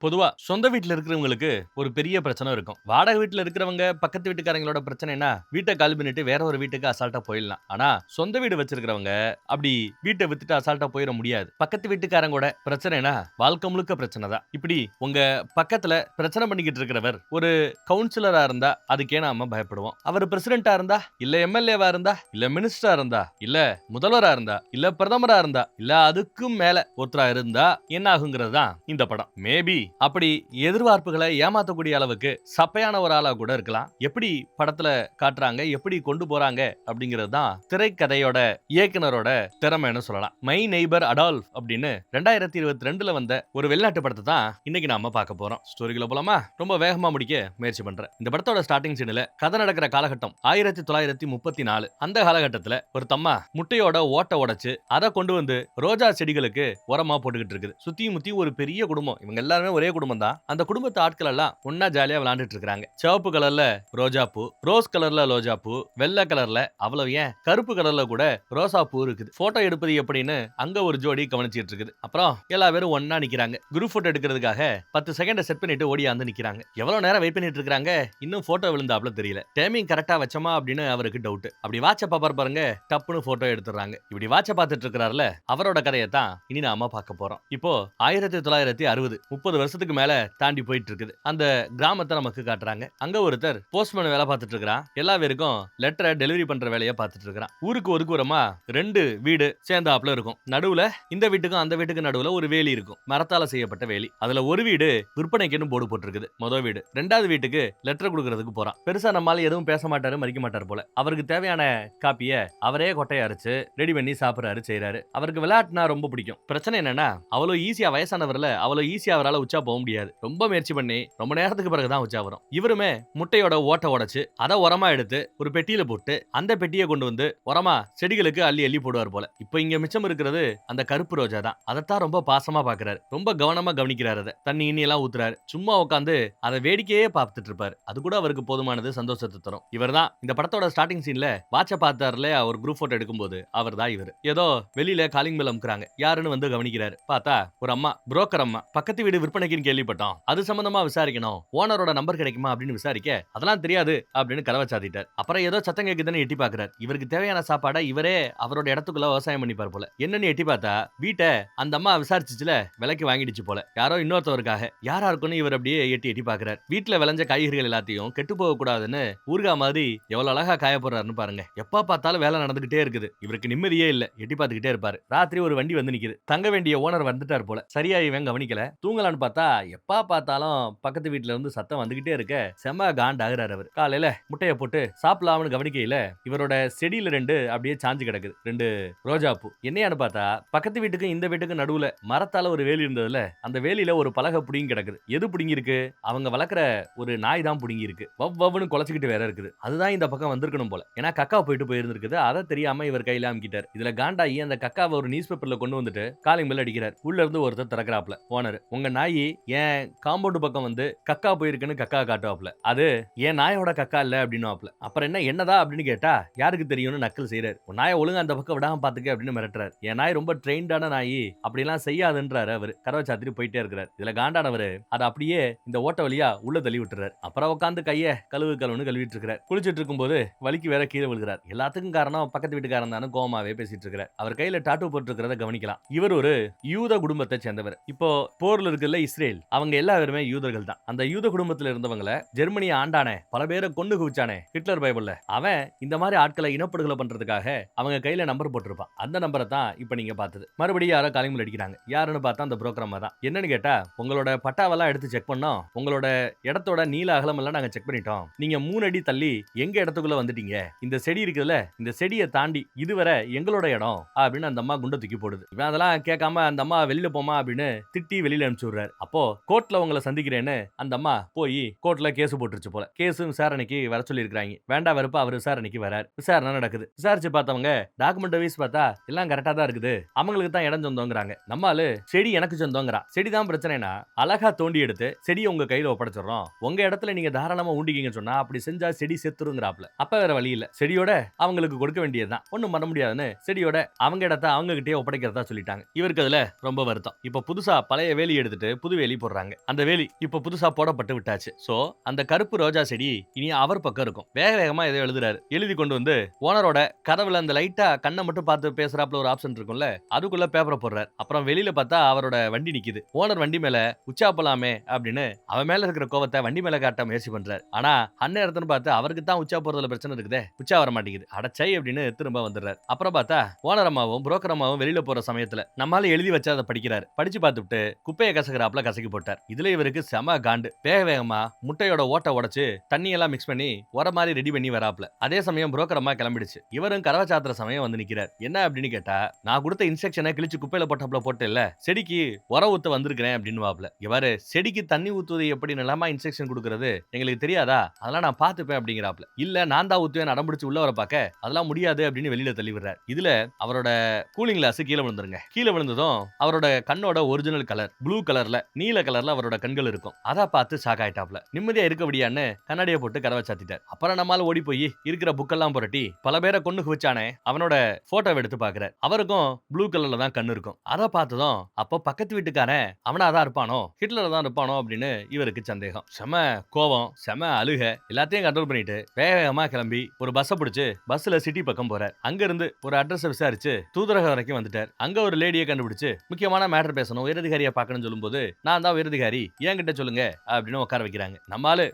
பொதுவா சொந்த வீட்ல இருக்கிறவங்களுக்கு ஒரு பெரிய பிரச்சனை இருக்கும். வாடகை வீட்ல இருக்கிறவங்க பக்கத்து வீட்டுக்காரங்களோட பிரச்சனைன்னா, வீட்ட காலி பண்ணிட்டு வேற ஒரு வீட்டுக்கு அசால்ட்டா போயிடலாம். ஆனா, சொந்த வீடு வச்சிருக்கிறவங்க அப்படி வீட்ட வித்துட்டு அசால்ட்டா போயிற முடியாது. பக்கத்து வீட்டுக்காரங்களோட பிரச்சனைனா, வாழ்க்கை முழுக்க பிரச்சனை தான். இப்படி உங்க பக்கத்துல பிரச்சனை பண்ணிக்கிட்டு இருக்கிறவர் ஒரு கவுன்சிலரா இருந்தா, அதுக்கே நாம பயப்படுவோம். அவர் பிரசிடென்ட்டா இருந்தா, இல்ல எம்எல்ஏவா இருந்தா, இல்ல மினிஸ்டரா இருந்தா, இல்ல முதல்வரா இருந்தா, இல்ல பிரதமரா இருந்தா, இல்ல அதுக்கும் மேல ஒருத்தரா இருந்தா என்ன ஆகுங்கிறது தான் இந்த படம். மேபி அப்படி எதிர்பார்ப்புகளை ஏமாத்தக்கூடிய அளவுக்கு சப்பையான ஒரு ஆளா கூட இருக்கலாம். எப்படி படத்துல காட்டுறாங்க, எப்படி கொண்டு போறாங்க அப்படிங்கிறது தான் திரைக்கதையோட இயக்குனரோட திறமைன்னு சொல்லலாம். மை நெய்பர் அடால்ஃப் அப்படின்னு 2022ல வந்த ஒரு வெளிநாட்டு படத்தை தான் இன்னைக்கு நாம பார்க்க போறோம். ஸ்டோரிக்குள்ள போலாமா? ரொம்ப வேகமா முடிக்க முயற்சி பண்றேன். இந்த படத்தோட ஸ்டார்டிங் சீன்ல கதை நடக்கிற காலகட்டம் 1934. அந்த காலகட்டத்துல ஒரு தம்மா முட்டையோட ஓட்ட உடைச்சு அதை கொண்டு வந்து ரோஜா செடிகளுக்கு உரமா போட்டுக்கிட்டு இருக்குது. சுத்தி முத்தி ஒரு பெரிய குடும்பம். இவங்க எல்லாருமே ஒரே குடும்பம் தான். அந்த குடும்பத்து ஆட்கள் எல்லாம் ஒன்னா ஜாலியா விளையாண்டுட்டு இருக்காங்க. சிவப்பு கலர்ல ரோஜா பூ, ரோஸ் கலர்ல ரோஜா பூ, வெள்ளை கலர்ல, அவ்வளவு ஏன் கருப்பு கலர்ல கூட ரோசா பூ இருக்குது. போட்டோ எடுப்பது எப்படின்னு அங்க ஒரு ஜோடி கவனிச்சிட்டு இருக்குது. அப்புறம் எல்லா பேரும் ஒன்னா நிக்கிறாங்க. குரூப் போட்டோ எடுக்கிறதுக்காக 10 செகண்ட் செட் பண்ணிட்டு ஓடியாந்து நிக்கிறாங்க. எவ்வளவு நேரம் வெயிட் பண்ணிட்டு இருக்காங்க, இன்னும் போட்டோ விழுந்தாப்ல தெரியல. டைமிங் கரெக்டா வச்சோமா அப்படின்னு அவருக்கு டவுட். அப்படி வாட்ச பாப்பார் பாருங்க, டப்புன்னு போட்டோ எடுத்துறாங்க. இப்படி வாட்ச பார்த்துட்டு இருக்காருல, அவரோட கதையை தான் இனி நாம பார்க்க போறோம். இப்போ 1960 30 வருஷத்துக்கு மேல தாண்டி போயிட்டு இருக்குது. அந்த கிராமத்தை நமக்கு காட்டுறாங்க. அங்க ஒருத்தர் போஸ்ட்மேன் வேலை பார்த்துட்டு இருக்கான். எல்லா பேருக்கும் லெட்டரை டெலிவரி பண்ற வேலையை பார்த்துட்டு இருக்கான். ஊருக்கு ஒதுக்குறமா 2 வீடு சேர்ந்தாப்புல இருக்கும். நடுவுல இந்த வீட்டுக்கும் அந்த வீட்டுக்கு நடுவுல ஒரு வேலி இருக்கும். மரத்தால செய்யப்பட்ட வேலி. அதுல ஒரு வீடு விற்பனைக்குன்னு போர்டு போட்டிருக்குது. முதல் வீடு. 2வது வீட்டுக்கு லெட்டர் கொடுக்கறதுக்கு போறான். பெருசா நம்மால எதுவும் பேச மாட்டாரு, மறிக்க மாட்டாரு போல. அவருக்கு தேவையான காப்பிய அவரே கொட்டையை அரைச்சு ரெடி பண்ணி சாப்பிடுறாரு, செய்யறாரு. அவருக்கு விளையாட்டுனா ரொம்ப பிடிக்கும். பிரச்சனை என்னன்னா, அவ்வளவு ஈஸியா வயசானவர்ல அவ்வளவு ஈஸியா அவரால் உச்சா போக முடியாது. ரொம்ப முயற்சி பண்ணி ரொம்ப நேரத்துக்கு பிறகுதான் உச்சா வரும். இவருமே முட்டையோட ஓட்ட உடைச்சு அதை உரமா எடுத்து ஒரு பெட்டியில போட்டு அந்த பெட்டியை கொண்டு வந்து உரமா செடிகளுக்கு அள்ளி அள்ளி போடுவார் போல. இப்போ இங்க மிச்சம் இருக்கிறது அந்த கருப்பு ரோஜா தான். அதைத்தான் ரொம்ப பாசமா பாக்குறாரு. ரொம்ப கவனமா கவனிக்கிறாரு. அதை தண்ணி இனி எல்லாம் ஊத்துறாரு. சும்மா உட்காந்து அதை வேடிக்கையே பார்த்துட்டு இருப்பாரு. அது கூட அவருக்கு போதுமானது, சந்தோஷத்தை தரும். இவர் தான் இந்த படத்தோட ஸ்டார்டிங் சீன்ல வாட்ச பார்த்தாருல, அவர் குரூப் போட்டோ எடுக்கும்போது அவர் தான் இவர். ஏதோ வெளியில காலிங் பெல் அமுக்குறாங்க. யாருன்னு வந்து கவனிக்கிறாரு. பார்த்தா ஒரு அம்மா, புரோக்கர் அம்மா. பக்கத்து வீடு விற்பனைக்குன்னு கேள்விப்பட்டோம், அது சம்பந்தமா விசாரிக்கணும், ஓனரோட நம்பர் கிடைக்குமா அப்படின்னு விசாரிக்க, அதெல்லாம் தெரியாது அப்படின்னு கதவை சாத்திட்டார். அப்புறம் ஏதோ சத்தம் கேக்குதுன்னு எட்டி பாக்குறாரு. இவருக்கு தேவையான சாப்பாடை இவரே அவரோட இடத்துக்குள்ள விவசாயம் பண்ணிப்பார் போல. என்னன்னு எட்டி பார்த்தா வீட்டை அந்த அம்மா விசாரிச்சுல விலைக்கு வாங்கிடுச்சு போல. யாரோ இன்னொருத்தவருக்காக. யாரா இருக்குன்னு இவர் அப்படியே எட்டி எட்டி பாக்குறாரு. வீட்டுல விளைஞ்ச காய்கறிகள் எல்லாத்தையும் கெட்டு போக கூடாதுன்னு ஊர்கா மாதிரி எவ்வளவு அழகா காய போடுறாருன்னு பாருங்க. எப்ப பார்த்தாலும் வேலை நடந்துகிட்டே இருக்குது. இவருக்கு நிம்மதியே இல்ல. எட்டி பார்த்துக்கிட்டே இருப்பாரு. ராத்திரி ஒரு வண்டி வந்து நிக்குது. தங்க வேண்டிய ஓனர் வந்துட்டார் போல. சரியா இவன் கவனிக்கல. தூங்கலான்னு பார்த்தா எப்ப பார்த்தாலும் பக்கத்து வீட்டுல இருந்து சத்தம் வந்துகிட்டே இருக்க செம காண்டாகிறார் அவர். காலையில முட்டைய போட்டு சாப்பிடலாம்னு கவனிக்கையில இவரோட செடியில 2 அப்படியே சாஞ்சு கிடக்குது. 2 ரோஜா பூ. என்னையான்னு பார்த்தா பக்கத்து வீட்டுக்கும் இந்த வீட்டுக்கும் நடுவுல மரத்தால ஒரு வேலி இருந்ததுல, அந்த வேலியில ஒரு பலகை புடிங்கி கிடக்குது. எது புடிங்கி இருக்கு? அவங்க வளர்க்குற ஒரு நாய் தான் புடிங்கி இருக்கு. வவ்னு குலைச்சிக்கிட்டு வேற இருக்குது. அதுதான் இந்த பக்கம் வந்திருக்கணும் போல. ஏன்னா கக்கா போயிட்டு போயிருந்திருக்குது. அதை தெரியாம இவர் கையில அமுக்கிட்டார். இதுல காண்டாயி அந்த கக்காவை ஒரு நியூஸ் பேப்பர்ல கொண்டு வந்துட்டு காலிங் பெல் அடிக்கிறார். உள்ள இருந்து ஒருத்தர் திறக்கிறாப்ல. ஓனர், உங்க நாய் ஏன் காம்பவுண்ட் பக்கம் வந்து கக்கா போயிருக்குன்னு கக்கா காட்டுவாப்ல. அது ஏன் நாயோட கக்கா இல்ல அப்படின்னுவாப்ல. அப்புறம் என்னதா அப்படின்னு கேட்டா யாருக்கு தெரியும்னு நக்கல் செய்யறாரு. உன் நாயை ஒழுங்கா அந்த பக்கம் விடாம பாத்துக்க அப்படின்னு மிரட்டுறாரு. என் நாய் ரொம்ப ட்ரெயின்டான நாய், அப்படிலாம் செய்யாதுன்றாரு அவர். கதவை சாத்திட்டு போயிட்டே இருக்கிறார். இதுல காண்டானவர் அதை அப்படியே இந்த ஓட்ட வழியா உள்ள தள்ளி விட்டுறாரு. அப்புறம் உட்காந்து கைய கழுவுன்னு கழுவிட்டு இருக்கிறார். குளிச்சிட்டு இருக்கும்போது வலிக்கு வேற கீழே விழுகிறார். எல்லாத்துக்கும் காரணம் பக்கத்து வீட்டுக்காரன் தானே கோமாவே பேசிட்டு இருக்கிறார். அவர் கையில டாட்டூ போட்டு இருக்கிறத கவனிக்கலாம். இவர் ஒரு யூத குடும்பத்தை சேர்ந்தவர். இப்போ போர்ல இருக்குல்ல இஸ்ரேல், அவங்க எல்லாருமே யூதர்கள் தான். அந்த யூத குடும்பத்துல இருந்தவங்கள ஜெர்மனியை ஆண்டானே, பல பேரை கொண்டு குவிச்சானே ஹிட்லர் பைபிள்ல, அவன் இந்த மாதிரி ஆட்களை இனப்படுகொலை பண்றதுக்காக அவங்க கையில நம்பர் போட்டிருப்பான். அந்த நம்பரை தான் இப்ப நீங்க பார்த்தது. மறுபடியும் யாரோ காலிங் பெல் அடிக்கிறாங்க. யாருன்னு பார்த்தா அந்த புரோக்கர் அம்மா தான். என்னன்னு கேட்டா, உங்களோட பட்டாவெல்லாம் எடுத்து செக் பண்ணோம், உங்களோட இடத்தோட நீள அகலம் எல்லாம் நாங்க செக் பண்ணிட்டோம். நீங்க 3 அடி தள்ளி எங்க இடத்துக்குள்ள வந்துட்டீங்க. இந்த செடி இருக்குதுல, இந்த செடியை தாண்டி இதுவரை எங்களோட இடம் அப்படின்னு அந்த அம்மா குண்டை தூக்கி போடுது. இவன் அதெல்லாம் கேட்காம அந்த அம்மா வெளியில போமா அப்படின்னு திட்டி வெளியில அனுப்பிச்சு விடுறாரு. அப்போ கோர்ட்ல உங்களை சந்திக்கிறேன்னு அந்த அம்மா போய் கோர்ட்ல கேஸ் போட்டுருச்சு போல. கேஸ் விசாரணைக்கு வர சொல்லி இருக்காங்க. வேண்டாம் வெறுப்பா அவர் விசாரணைக்கு வரார். விசாரணை நடக்குது. விசாரிச்சு பார்த்தவங்க டாக்குமெண்ட் வைஸ் பார்த்தா எல்லாம் கரெக்டா தான் இருக்குது. அவங்களுக்கு தான் இடம் சொந்தங்கிறாங்க. நம்மால செடி எனக்கு சொந்தங்கிறா. செடி தான் பிரச்சனைனா அழகா தோண்டி எடுத்து செடியை உங்க கையில ஒப்படைச்சிடறோம். உங்க இடத்துல நீங்க தாராளமா ஊண்டிக்கீங்கன்னு சொன்னா அப்படி செஞ்சா செடி செத்துருங்கிறாப்ல. அப்ப வேற வழி இல்ல. செடியோட அவங்களுக்கு கொடுக்க வேண்டியதுதான். ஒண்ணும் பண்ண முடியாதுன்னு செடியோட அவங்க இடத்த அவங்க கிட்டே ஒப்படைக்கிறதா சொல்லிட்டாங்க. இவருக்கு அதுல ரொம்ப வருத்தம். இப்ப புதுசா பழைய வேலி எடுத்துட்டு புது புது வேலி போடுறாங்க. அந்த வேலி இப்ப புதுசா போடப்பட்டு விட்டாச்சு. சோ அந்த கருப்பு ரோஜா செடி இனி அவர் பக்கம் இருக்கும். வேக வேகமா ஏதோ எழுதுறாரு. எழுதி கொண்டு வந்து ஓனரோட கதவுல அந்த லைட்டா கண்ணை மட்டும் பார்த்து பேசுறாப்ல ஒரு ஆப்ஷன் இருக்கும்ல, அதுக்குள்ள பேப்பரை போடுறாரு. அப்புறம் வெளியில பார்த்தா அவரோட வண்டி நிக்குது. ஓனர் வண்டி மேல உச்சா போலாமே அப்படின்னு அவன் மேல இருக்கிற கோவத்தை வண்டி மேல காட்ட முயற்சி பண்றாரு. ஆனா அந்நேரத்துன்னு பார்த்து அவருக்கு தான் உச்சா போறதுல பிரச்சனை இருக்குதே, உச்சா வர மாட்டேங்குது. அடச்சை அப்படின்னு திரும்ப வந்துடுறாரு. அப்புறம் பார்த்தா ஓனர் அம்மாவும் புரோக்கர் அம்மாவும் வெளியில போற சமயத்துல நம்மால எழுதி வச்சு அதை படிக்கிறாரு. படிச்சு பார்த்துட்டு குப்பையை கசக்குறாப்ல கசக்கி போட்டார். இதுல இவருக்கு செம காண்டு. வேக வேகமா முட்டையோட ஓட்டை உடைச்சு தண்ணி எல்லாம் மிக்ஸ் பண்ணி வர மாதிரி ரெடி பண்ணி வராப்ல. அதே சமயம் புரோக்கர் அம்மா கிளம்பிடுச்சு. இவரும் கரவ சாத்திர சமயம் வந்து நிக்கிறார். என்ன அப்படின்னு கேட்டா, நான் கொடுத்த இன்ஸ்ட்ரக்ஷனை கிழிச்சு குப்பையில போட்டாப்ல போட்டு இல்ல, செடிக்கு உர ஊத்த வந்திருக்கிறேன் அப்படின்னு வாப்ல. இவரு செடிக்கு தண்ணி ஊத்துவது எப்படி நிலமா இன்ஸ்ட்ரக்ஷன் கொடுக்கறது எங்களுக்கு தெரியாதா, அதெல்லாம் நான் பாத்துப்பேன் அப்படிங்கிறாப்ல. இல்ல நான் தான் ஊத்துவேன் அடம்பிடிச்சு உள்ள வர பாக்க அதெல்லாம் முடியாது அப்படின்னு வெளியில தள்ளி விடுறாரு. இதுல அவரோட கூலிங் கிளாஸ் கீழே விழுந்துருங்க. கீழே விழுந்ததும் அவரோட கண்ணோட ஒரிஜினல் கலர் ப்ளூ கலர்ல நீல கலர்ல அவரோட கண்கள் இருக்கும். அதை பார்த்து ஷாக் ஆயிட்டாப்ல. நிம்மதியா இருக்கபடியான்னு கண்ணாடியை போட்டு கதவை சாத்திட்டார். அப்புறம் நம்மால ஓடி போய் இருக்கிற புக்கெல்லாம் புரட்டி பல பேரை கொண்டு குவிச்சானே அவனோட போட்டோவை எடுத்து பாக்குறாரு. அவருக்கும் ப்ளூ கலர்ல தான் கண்ணு இருக்கும். அதை பார்த்ததும் அப்போ பக்கத்து வீட்டுக்காரன் அவனாதான் இருப்பானோ, ஹிட்லர் தான் இருப்பானோ அப்படின்னு இவருக்கு சந்தேகம். செம கோவம், செம அழுக, எல்லாத்தையும் கண்ட்ரோல் பண்ணிட்டு வேக வேகமா கிளம்பி ஒரு பஸ் பிடிச்சு பஸ்ல சிட்டி பக்கம் போறார். அங்க இருந்து ஒரு அட்ரஸ் விசாரிச்சு தூதரகம் வரைக்கும் வந்துட்டார். அங்க ஒரு லேடியை கண்டுபிடிச்சு முக்கியமான மேட்டர் பேசணும், உயரதிகாரியை பார்க்கணும்னு சொல்லும்போது நான் தான் உயரதிகாரி என்கிட்ட சொல்லுங்க அப்படின்னு உட்கார வைக்கிறாங்க. நம்மால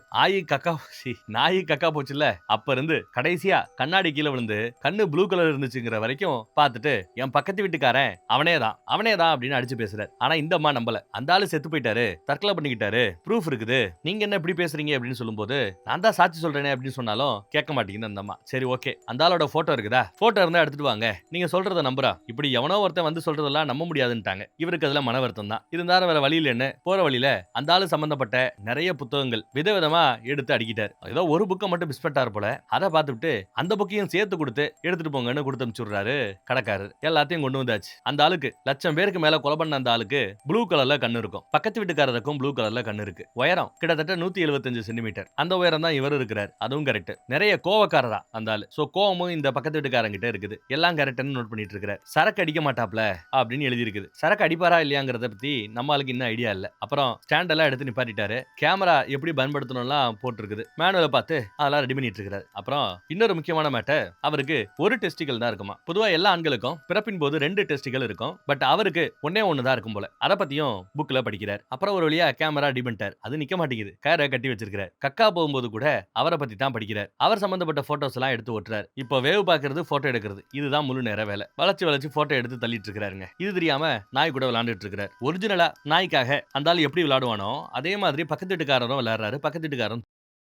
நாயி கக்கா போச்சுல்ல, அப்ப இருந்து கடைசியா கண்ணாடி கீழே விழுந்து கண்ணு ப்ளூ கலர் இருந்துச்சுங்கிற வரைக்கும் பார்த்துட்டு என் பக்கத்து வீட்டுக்காரன் அவனே தான் அப்படின்னு அடிச்சு பேசுறாரு. ஆனா இந்த அம்மா நம்பல. அந்த ஆளு செத்து போயிட்டாரு, தற்கொலை பண்ணிக்கிட்டாரு, ப்ரூஃப் இருக்குது, நீங்க என்ன இப்படி பேசுறீங்க அப்படின்னு சொல்லும்போது நான் தான் சாட்சி சொல்றேனே அப்படின்னு சொன்னாலும் கேட்க மாட்டேங்குது அந்த அம்மா. சரி ஓகே, அந்த ஆளோட போட்டோ இருக்குதா, போட்டோ இருந்தா எடுத்துட்டு வாங்க, நீங்க சொல்றத நம்புறா, இப்படி எவனோ ஒருத்தன் வந்து சொல்றதெல்லாம் நம்ப முடியாதுன்ட்டாங்க. இவருக்கு அதுல மன வருத்தம் தான். இருந்தாலும் வேற வழியில என்ன, போற வழியில அந்த ஆளு சம்பந்தப்பட்ட நிறைய புத்தகங்கள் விதவிதமா எடுத்து அடிக்கிட்டார். ஏதோ ஒரு புக்கை மட்டும் மிஸ் பண்ணிட்டார் போல. அதை பார்த்துட்டு அந்த புக்கையும் சேர்த்து கொடுத்து எடுத்துட்டு போங்கன்னு கொடுத்து அனுப்பிச்சுடுறாரு கடைக்காரர். எல்லாத்தையும் கொண்டு வந்தாச்சு. அந்த ஆளுக்கு லட்சம் பேருக்கு மேல கொலை பண்ண அந்த ஆளுக்கு ப்ளூ கலர்ல கண்ணு இருக்கும். பக்கத்து வீட்டுக்காரருக்கும் ப்ளூ கலர்ல கண்ணு இருக்கு. உயரம் கிட்டத்தட்ட 175 சென்டிமீட்டர். அந்த உயரம் தான் இவர் இருக்கிறார். அதுவும் கரெக்ட். நிறைய கோவக்காரரா அந்த ஆளு. சோ கோவமும் இந்த பக்கத்து வீட்டுக்காரங்கிட்ட இருக்குது. எல்லாம் கரெக்ட்னு நோட் பண்ணிட்டு இருக்கிறார். சரக்கு அடிக்க மாட்டாப்ல அப்படின்னு எழுதி இருக்குது. சரக்கு அடிப்பாரா இல்லையாங்கிறத பத்தி நம்மளுக்கு இன்னும் ஐடியா இல்ல. அப்புறம் ஸ்டாண்ட் எல்லாம் எடுத்து நிப்பாட்டிட்டாரு. கேமரா எப்படி பயன்படுத்தணும்லாம் போட்டிருக்குது. மேனுவலை பார்த்து அதெல்லாம் ரெடி பண்ணிட்டு இருக்காரு. அப்புறம் இன்னொரு முக்கியமான மேட்டர், அவருக்கு ஒரு டெஸ்டிகல் தான் இருக்குமா. பொதுவா எல்லா ஆண்களுக்கும் பிறப்பின் போது 2 டெஸ்டிகல் இருக்கும். பட் அவருக்கு ஒன்னே ஒன்னு தான் இருக்கும் போல. அத பத்தியும் புக்ல படிக்கிறார். அப்புறம் ஒரு வழியா கேமரா ரெடி பண்ணிட்டார். அது நிக்க மாட்டேங்குது. கயரை கட்டி வச்சிருக்காரு. கக்கா போகும்போது கூட அவரை பத்தி தான் படிக்கிறார். அவர் சம்பந்தப்பட்ட போட்டோஸ் எல்லாம் எடுத்து ஓட்டுறாரு. இப்போ வேவ் பாக்குறது, போட்டோ எடுக்கிறது, இதுதான் முழு நேர வேலை. வளைச்சு போட்டோ எடுத்து தள்ளிட்டு இருக்காருங்க. இது தெரியாம நாய் கூட விளையாண்டுட்டு இருக்காரு. ஒரிஜினலா நாய்க்காக அந்த ஆளு எப்படி விளையாடுவானோ அதே மாதிரி பக்கத்து வீட்டுக்காரரும் விளையாடுறாரு. பக்கத்து வீட்டுக்காரரும்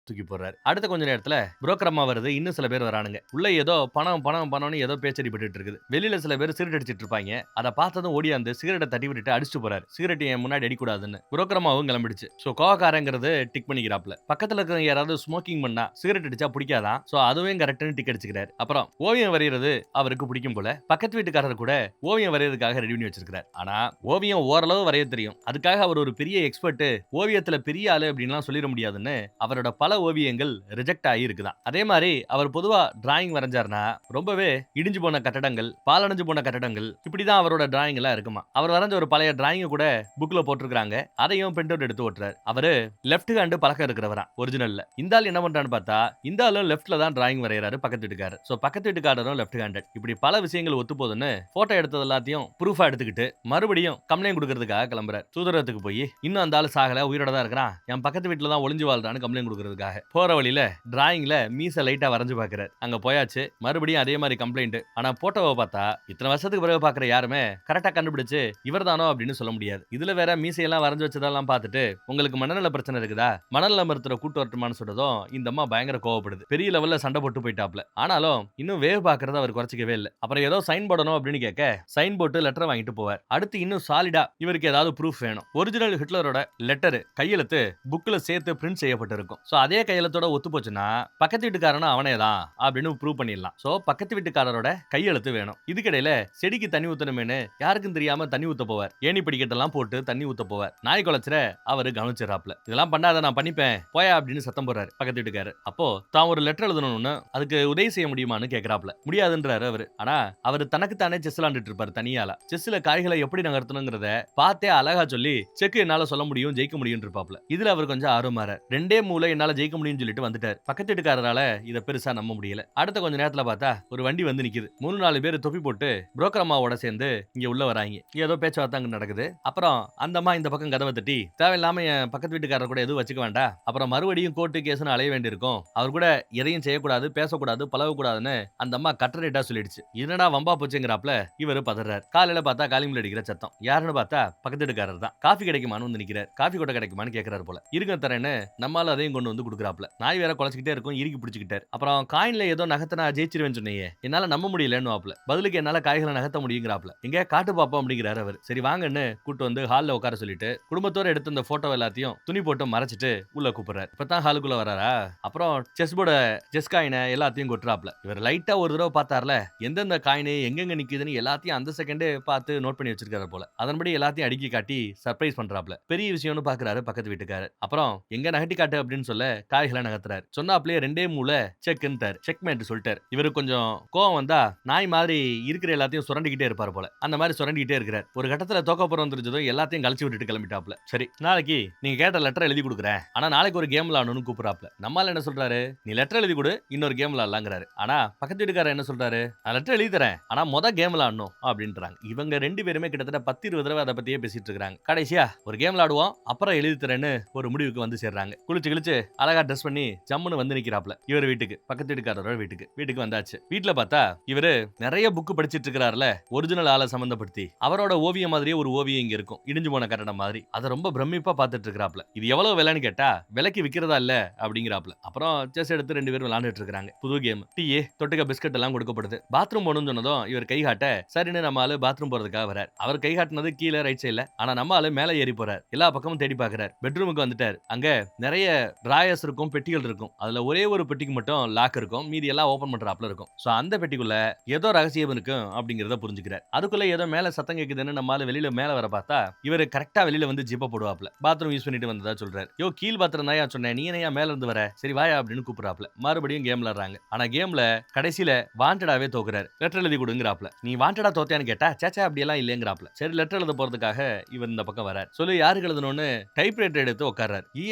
தூக்கி போடுறாரு. அடுத்த கொஞ்ச நேரத்துல புரோக்கர் அம்மா வருது. இன்னும் சில பேர் வரானுங்க. உள்ள ஏதோ பணம்னு ஏதோ பேச்சடிபட்டு இருக்குது. வெளியில சில பேர் சிகரெட் அடிச்சிட்டு இருப்பாங்க. அதை பார்த்ததும் ஓடியாந்து சிகரெட்டை தட்டி விட்டுட்டு அடிச்சுட்டு போறாரு. சிகரெட் என் முன்னாடி அடிக்கூடாதுன்னு. புரோக்கர் அம்மாவும் கிளம்பிடுச்சு. So கோவக்காரங்கிறது tick பண்ணிக்கிறாப்ல. பக்கத்துல இருக்கிற யாராவது ஸ்மோக்கிங் பண்ணா சிகரெட் அடிச்சா பிடிக்காதான். சோ அதுவும் கரெக்ட்னு டிக் அடிச்சுக்கிறாரு. அப்புறம் ஓவியம் வரைகிறது அவருக்கு பிடிக்கும் போல. பக்கத்து வீட்டுக்காரர் கூட ஓவியம் வரையறதுக்காக ரெடி பண்ணி வச்சிருக்காரு. ஆனா ஓவியம் ஓரளவு வரைய தெரியும். அதுக்காக அவர் ஒரு பெரிய எக்ஸ்பர்ட், ஓவியத்துல பெரிய ஆளு அப்படின்லாம் சொல்லிட முடியாதுன்னு அவரோட பல ஓவியங்கள் ரிஜெக்ட் ஆகி இருக்குதான். அதே மாதிரி அவர் பொதுவா டிராயிங் வரைஞ்சார்னா ரொம்பவே இடிஞ்சு போன கட்டடங்கள், பாலடைஞ்சு போன கட்டடங்கள், இப்படிதான் அவரோட டிராயிங் எல்லாம் இருக்குமா. அவர் வரைஞ்ச ஒரு பழைய டிராயிங் கூட புக்ல போட்டிருக்காங்க. அதையும் பிரிண்ட் அவுட் எடுத்து ஓட்டுறாரு. அவரு லெஃப்ட் ஹேண்ட் பழக்கம் இருக்கிறவரா ஒரிஜினல்ல. இந்த ஆள் என்ன பண்றான்னு பார்த்தா இந்த ஆளும் லெஃப்ட்ல தான் டிராயிங் வரையறாரு பக்கத்து வீட்டுக்காரர். சோ பக்கத்து வீட்டுக்காரரும் லெஃப்ட் ஹேண்டட். இப்படி பல விஷயங்கள் ஒத்து போகுதுன்னு போட்டோ எடுத்தது எல்லாத்தையும் ப்ரூஃபா எடுத்துக்கிட்டு மறுபடியும் கம்ப்ளைண்ட் கொடுக்கறதுக்காக கிளம்புறாரு. தூதரகத்துக்கு போய் இன்னும் அந்த ஆளு சாகல, உயிரோட தான் இருக்கிறான், என் பக்கத்து வீட்டுல தான் ஒளிஞ்சு வாழ்றான்னு கம்ப்ளைண்ட் கொடுக்கறதுக்காக போற வழியில டிராயிங்ல மீச லைட்டா வரைஞ்சு பாக்குறாரு. அங்க போயாச்சு. மறுபடியும் அதே மாதிரி கம்ப்ளைண்ட். ஆனா போட்டோவை பார்த்தா இத்தனை வருஷத்துக்கு பிறகு பாக்குற யாருமே கரெக்டா கண்டுபிடிச்சு இவர்தானோ அப்படின்னு சொல்ல முடியாது. இதுல வேற மீசையெல்லாம் வரைஞ்சு வச்சதெல்லாம் பார்த்துட்டு உங்களுக்கு மனநல பிரச்சனை இருக்குதா, மனநல மருத்துவரை கூட்டு வரட்டுமான்னு சொல்றதும் இந்த அம்மா பயங்கர கோவப்படுது. பெரிய லெவல்ல சண்டை போட்டு போயிட்டாப்ல. ஆனாலும் இன்னும் வேவ் பாக்குறத அவர் குறைச்சிக்கவே இல்லை. அப்புறம் ஏதோ சைன் போடணும் அப்படின்னு கேட்க சைன் போட்டு லெட்டர் வாங்கிட்டு போவார். அடுத்து இன்னும் சாலிடா இவருக்கு ஏதாவது ப்ரூஃப் வேணும். ஒரிஜினல் ஹிட்லரோட லெட்டர் கையெழுத்து புக்ல சேர்த்து பிரிண்ட் செய்யப்பட்டிருக்கும். சோ அதே கையெழுத்தோட ஒத்து போச்சுன்னா பக்கத்து வீட்டுக்காரனும் அவனே தான் அப்படின்னு ப்ரூவ் பண்ணிடலாம். சோ பக்கத்து வீட்டுக்காரரோட கையெழுத்து வேணும். இதுக்கிடையில செடிக்கு தண்ணி ஊத்தணுமேனு யாருக்கும் தெரியாம தண்ணி ஊத்த போவார். ஏணி படிக்கட்டெல்லாம் போட்டு தண்ணி ஊத்த போவார். நாய் குலைச்சற அவரு கவனிச்சிடறாப்ல. இதெல்லாம் பண்ணாத, நான் பண்ணிப்பேன் போயா அப்படின்னு சத்தம் போடுறாரு பக்கத்து வீட்டுக்காரர். அப்போ தான் ஒரு லெட்டர் எழுதணும்னு அதுக்கு உதவி செய்ய முடியுமான்னு கேக்குறாப்ல. முடியாதுன்றாரு அவரு. ஆனா அவரு தனக்கு தானே செஸ் விளையாண்டுட்டு இருப்பாரு தனியால. செஸ்ல காய்களை எப்படி நகர்த்தணுங்கிறத பார்த்தே அழகா சொல்லி செக் என்னால சொல்ல முடியும், ஜெயிக்க முடியும் இருப்பாப்ல. இதுல அவர் கொஞ்சம் ஆர்வமாற. ரெண்டே மூல என்னால ஜெயிக்க முடியும்னு சொல்லிட்டு வந்துட்டார். பக்கத்து வீட்டுக்காரரால இத பெருசா நம்ப முடியல. அடுத்த கொஞ்ச நேரத்துல பார்த்தா ஒரு வண்டி வந்து நிக்குது. 3-4 பேர் தொப்பி போட்டு புரோக்கர் அம்மாவோட சேர்ந்து இங்க உள்ள வராங்க. ஏதோ பேச்சுவார்த்தை அங்க நடக்குது. அப்புறம் அந்த அம்மா இந்த பக்கம் கதவை தட்டி, தேவையில்லாம என் பக்கத்து வீட்டுக்காரர் கூட எதுவும் வச்சுக்க வேண்டாம், அப்புறம் மறுபடியும் கோர்ட்டு கேஸ்னு அலைய வேண்டியிருக்கும், அவர் கூட எதையும் செய்யக்கூடாது, பேசக்கூடாது, பழகக்கூடாதுன்னு அந்த அம்மா கட்டளையிட்டா சொல்லிடுச்சு. என்னடா வம்பா போச்சுங்கிறாப்ல இவரு பதறாரு. காலையில பார்த்தா காலிங்ல அடிக்கிற சத்தம். யாருன்னு பார்த்தா பக்கத்து வீட்டுக்காரர் தான். காஃபி கிடைக்குமான்னு வந்து நிக்கிறார். காஃபி கூட கிடைக்குமான்னு கேட்கறாரு போல. இருங்க தரேன்னு நம்மால அதையும் கொண்டு வந்து கொடுக்குறாப்ல. நாய் வேற குலைச்சிக்கிட்டே இருக்கும், இறுக்கி பிடிச்சிக்கிட்டார். அப்புறம் காயின்ல ஏதோ நகத்தை நான் ஜெயிச்சிருவேன்னு சொன்னீங்க, என்னால நம்ப முடியலன்னு வாப்ல. பதிலுக்கு என்னால காய்களை நகர்த்த முடியுங்கிறாப்ல. எங்க காட்டு பாப்போம் அப்படிங்கிறாரு அவர். சரி வாங்கன்னு கூட்டு வந்து ஹால்ல உட்கார சொல்லிட்டு குடும்பத்தோட எடுத்த இந்த போட்டோ எல்லாத்தையும் துணி போட்டு மறைச்சிட்டு உள்ள கூப்பிடுறாரு. இப்பதான் ஹாலுக்குள்ள வராரா. அப்புறம் செஸ் போர்ட செஸ் காயினை எல்லாத்தையும் கொட்டுறாப்ல. இவர் லைட்டா ஒரு தடவை பார்த்தார்ல, எந்தெந்த காயின் எங்கெங்க நிக்குதுன்னு எல்லாத்தையும் அந்த செகண்டே பார்த்து நோட் பண்ணி வச்சிருக்காரு போல. அதன்படி எல்லாத்தையும் அடுக்கி காட்டி சர்ப்ரைஸ் பண்றாப்ல. பெரிய விஷயம்னு பாக்குறாரு பக்கத்து வீட்டுக்காரர். அப்புறம் எங்க நகட்டி காட்டு அப்படின்னு சொல்ல காய்களை நகர்த்துறாரு. சொன்னாப்லயே ரெண்டே மூல செக்ன்ட்டார். செக்மேட் சொல்லிட்டார். இவருக்கு கொஞ்சம் கோவம் வந்தா நாய் மாதிரி இருக்கிற எல்லாத்தையும் சுரண்டிக்கிட்டே இருப்பார் போல. அந்த மாதிரி சுரண்டிக்கிட்டே இருக்கிறார். ஒரு கட்டத்துல தோக்க போறோம் தெரிஞ்சதும் எல்லாத்தையும் கழிச்சு விட்டுட்டு கிளம்பிட்டாப்ல. சரி நாளைக்கு நீங்க கேட்ட லெட்டர் எழுதி கொடுக்குறேன், ஆனா நாளைக்கு ஒரு கேம் விளையாடணும்னு கூப்பிடுறாப்ல. நம்மால என்ன சொல்றாரு, நீ லெட்டர் எழுதி கொடு, இன்னொரு கேம் விளையாடலாங்கிறாரு. ஆனா பக்கத்து வீட்டுக்காரர் என்ன சொல்றாரு, நான் லெட்டர் எழுதி தரேன், ஆனா கேம் விளையாடணும் அப்படின்றாங்க. இவங்க ரெண்டு பேருமே கிட்டத்தட்ட 10-20 தடவை அதை பத்தியே பேசிட்டு இருக்காங்க. கடைசியா ஒரு கேம் விளையாடுவோம், அப்புறம் எழுதி தரேன்னு ஒரு முடிவுக்கு வந்து சேர்றாங்க. குளிச்சு கிழிச்சு அழகா ட்ரெஸ் பண்ணி ஜம்முன்னு வந்து நிக்கிறாப்ல இவர் வீட்டுக்கு. பக்கத்து வீட்டுக்காரரோட வீட்டுக்கு வந்தாச்சு. வீட்டுல பார்த்தா இவரு நிறைய புக் படிச்சிட்டு இருக்கிறார்ல, ஒரிஜினல் ஆளை சம்பந்தப்படுத்தி அவரோட ஓவியம் மாதிரியே ஒரு ஓவியம் இங்க இருக்கும், இடிஞ்சு போன கட்டடம் மாதிரி. அதை ரொம்ப பிரமிப்பா பார்த்துட்டு இருக்கிறாப்ல. இது எவ்வளவு விலைன்னு கேட்டா விலைக்கு விக்கிறதா இல்ல அப்படிங்கிறாப்ல. அப்புறம் செஸ் எடுத்து 2 பேரும் விளையாண்டுட்டு இருக்காங்க. புது கேம். டீ தொட்டுக்க பிஸ்கட் எல்லாம் கொடுக்கப்படுது. பாத்ரூம் போகணும்னு சொன்னதும் இவர் கை காட்ட சரின்னு நம்ம ஆளு பாத்ரூம் போறதுக்காக வரார். அவர் கை காட்டினது கீழே ரைட் சைடுல, ஆனா நம்ம ஆளு மேல ஏறி போறார். எல்லா பக்கமும் தேடி பாக்குறார். பெட்ரூமுக்கு வந்துட்டார். அங்க நிறைய டிராயர்ஸ் இருக்கும், பெட்டிகள் இருக்கும். அதுல ஒரே ஒரு பெட்டிக்கு மட்டும் லாக் இருக்கும், மீதி எல்லாம் ஓபன் பண்றாப்ல இருக்கும். சோ அந்த பெட்டிக்குள்ள ஏதோ ரகசியம் இருக்கும் அப்படிங்கறத புரிஞ்சுக்கிறார். அதுக்குள்ள ஏதோ மேல சத்தம் கேக்குதுன்னு நம்ம ஆளு வெளியில மேல வர பார்த்தா இவரு கரெக்டா வெளியில வந்து ஜிப்ப போடுவாப்ல. பாத்ரூம் யூஸ் பண்ணிட்டு வந்ததா சொல்றாரு. யோ கீழ் பாத்ரூம் தான் சொன்னேன், நீ என்னையா மேல இருந்து வர, சரி வாயா அப்படின்னு கூப்பிடுறாப்ல. மறுபடியும் கேம் விளையாடுறாங்க. ஆனா கேம்ல கடைசியில வாண்டடாவே தோக்குறாரு. லெட்டர் எழுதி கொடுங்கறாப்ல. நீ வாண்டடா தோத்தியான்னு கேட்டா சேச்சா அப்படி எல்லாம் இல்லங்கறாப்ல. சரி லெட்டர் எழுத போறதுக்காக இவர் இந்த பக்கம் வரார். சொல்லு யாருக்கு எழுதணும்னு டைப்ரைட்டர் எடுத்து உட்கார்றாரு.